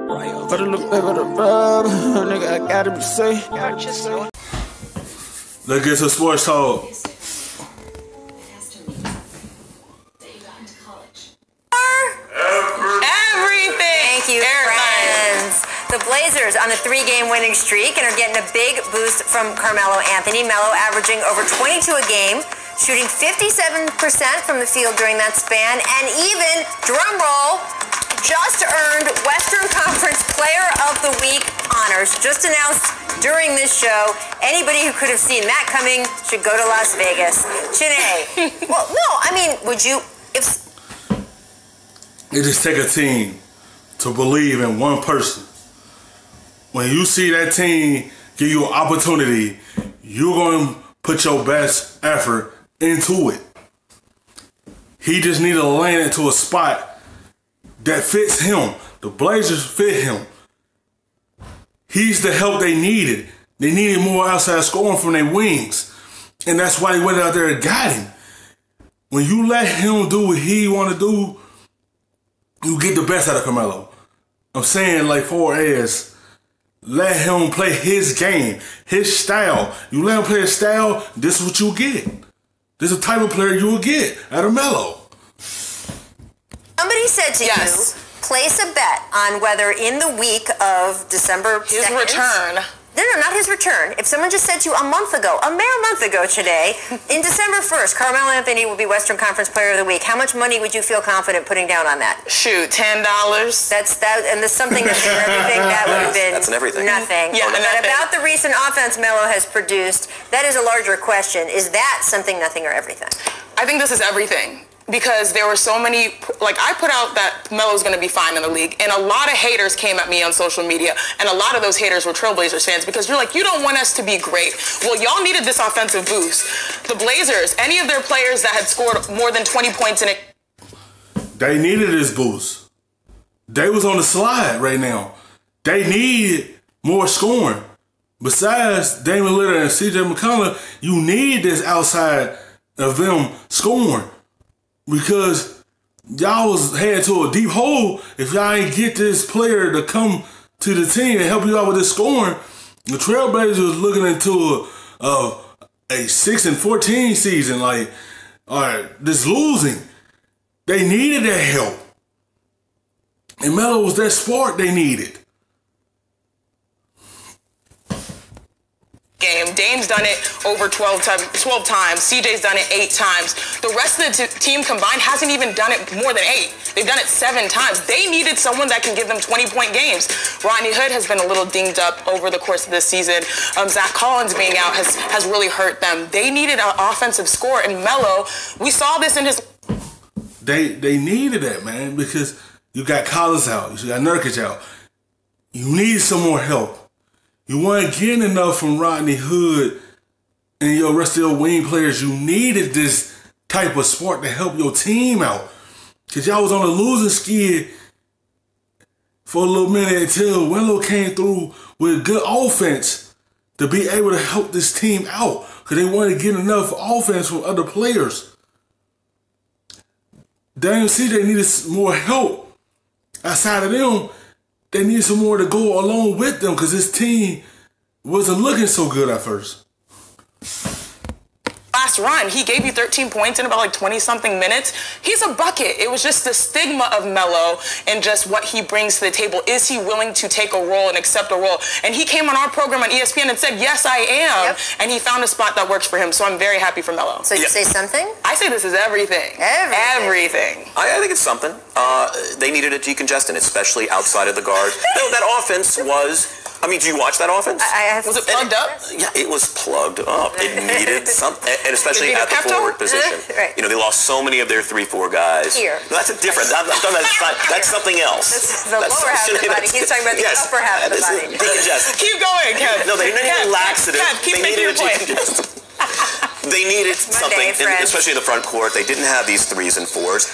Better look back at the rub, nigga, I gotta be safe. Let's get to sports talk. Everything. Thank you, friends. The Blazers on a 3-game winning streak and are getting a big boost from Carmelo Anthony. Melo averaging over 22 a game, shooting 57% from the field during that span, and even, drum roll, just earned Western Conference Player of the Week honors. Just announced during this show. Anybody who could have seen that coming should go to Las Vegas. Chiney. Well, no, I mean, would you, if... It just take a team to believe in one person. When you see that team give you an opportunity, you're going to put your best effort into it. He just needed to land into a spot that fits him. The Blazers fit him. He's the help they needed. They needed more outside scoring from their wings. And that's why they went out there and got him. When you let him do what he want to do, you get the best out of Carmelo. I'm saying, like, let him play his game, his style. You let him play his style, this is what you get. This is the type of player you will get out of Melo. Somebody said to you, place a bet on whether in the week of December 2nd... His return. No, not his return. If someone just said to you a mere month ago today, in December 1st, Carmelo Anthony will be Western Conference Player of the Week, how much money would you feel confident putting down on that? Shoot, $10. That's that, and there's something that's in everything that would have been nothing. Yeah, but about the recent offense Melo has produced, that is a larger question. Is that something, nothing, or everything? I think this is everything. Because there were so many, like, I put out that Melo's going to be fine in the league, and a lot of haters came at me on social media, and a lot of those haters were Trailblazers fans, because you're like, you don't want us to be great. Well, y'all needed this offensive boost. The Blazers, any of their players that had scored more than 20 points in it, they needed this boost. They was on the slide right now. They needed more scoring. Besides Damian Lillard and CJ McCollum, you need this outside of them scoring. Because y'all was heading to a deep hole if y'all ain't get this player to come to the team and help you out with this scoring. The Trailblazers was looking into a 6-14 season, like, all right, this losing. They needed that help. And Melo was that spark they needed. game. Dame's done it over 12 times. CJ's done it 8 times. The rest of the team combined hasn't even done it more than 8. They've done it 7 times. They needed someone that can give them 20-point games. Rodney Hood has been a little dinged up over the course of this season. Zach Collins being out has really hurt them. They needed an offensive score, and Melo, we saw this in his... They needed that, man, because you got Collins out. You got Nurkic out. You need some more help. You weren't getting enough from Rodney Hood and your rest of your wing players. You needed this type of spark to help your team out. Because y'all was on a losing skid for a little minute until Melo came through with good offense to be able to help this team out. Because they wanted to get enough offense from other players. Daniel CJ needed more help. Outside of them, they need some more to go along with them because this team wasn't looking so good at first. Last run, he gave you 13 points in about like 20-something minutes. He's a bucket. It was just the stigma of Melo and just what he brings to the table. Is he willing to take a role and accept a role? And he came on our program on ESPN and said, yes, I am. Yep. And he found a spot that works for him. So I'm very happy for Melo. So you say something? I say this is everything. Everything. I think it's something. They needed a decongestant, especially outside of the guard. No, that offense was... I mean, did you watch that offense? Was it plugged up? Yeah, it was plugged up. It needed something, and especially at the forward position. Right. You know, they lost so many of their 3-4 guys. Here. No, that's a different. That's something else. That's the lower half of the body. He's talking about the upper half of the body. Decongestant. Keep going, Kev. No, they needed laxative. Kev, keep making your point. They needed something, especially in the front court. They didn't have these 3s and 4s.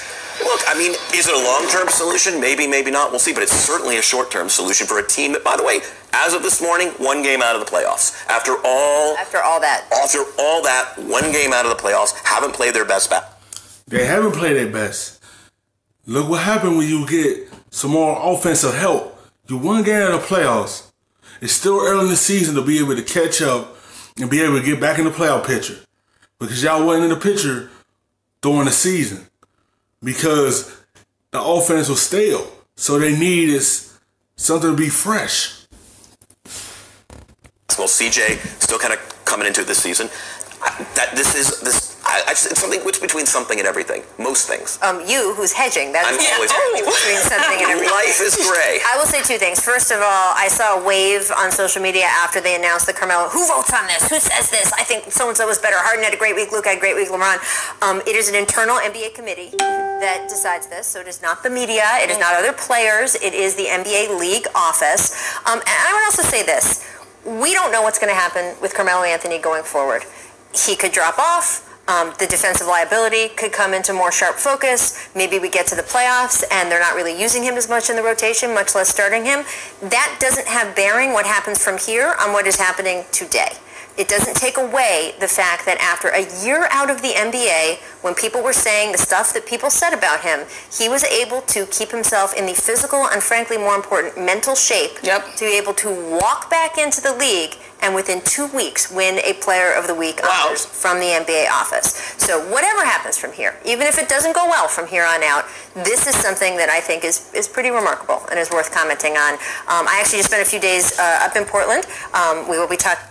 Look, I mean, is it a long-term solution? Maybe, maybe not. We'll see. But it's certainly a short-term solution for a team that, by the way, as of this morning, 1 game out of the playoffs. After all that, 1 game out of the playoffs, haven't played their best back. They haven't played their best. Look what happened when you get some more offensive help. You one game out of the playoffs. It's still early in the season to be able to catch up and be able to get back in the playoff picture. Because y'all wasn't in the picture during the season. Because the offense was stale. So they needed something to be fresh. Well, CJ still kind of coming into this season. It's something between something and everything. Most things. You, who's hedging, that's always between something and everything. Life is gray. I will say two things. First of all, I saw a wave on social media after they announced the Carmelo. Who votes on this? Who says this? I think so-and-so was better. Harden had a great week. Luke had a great week. LeBron. It is an internal NBA committee that decides this. So it is not the media. It is not other players. It is the NBA league office. And I would also say this. We don't know what's going to happen with Carmelo Anthony going forward. He could drop off. The defensive liability could come into more sharp focus. Maybe we get to the playoffs and they're not really using him as much in the rotation, much less starting him. That doesn't have bearing what happens from here on what is happening today. It doesn't take away the fact that after a year out of the NBA, when people were saying the stuff that people said about him, he was able to keep himself in the physical and, frankly, more important, mental shape to be able to walk back into the league and within 2 weeks win a Player of the Week honors from the NBA office. So whatever happens from here, even if it doesn't go well from here on out, this is something that I think is pretty remarkable and is worth commenting on. I actually just spent a few days up in Portland. We will be talking.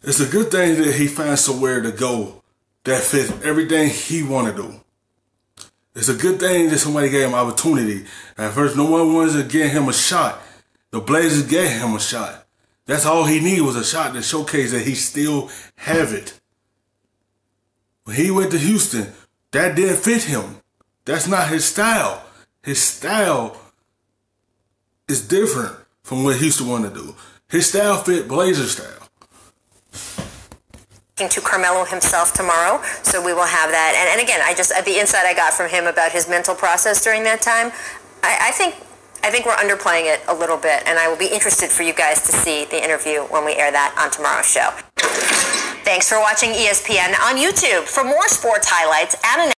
It's a good thing that he finds somewhere to go that fits everything he want to do. It's a good thing that somebody gave him opportunity. At first, no one wanted to give him a shot. The Blazers gave him a shot. That's all he needed was a shot to showcase that he still have it. When he went to Houston, that didn't fit him. That's not his style. His style is different from what Houston wanted to do. His style fit Blazers style. To Carmelo himself tomorrow, so we will have that. And again, the insight I got from him about his mental process during that time, I think we're underplaying it a little bit, and I will be interested for you guys to see the interview when we air that on tomorrow's show. Thanks for watching ESPN on YouTube. For more sports highlights, add an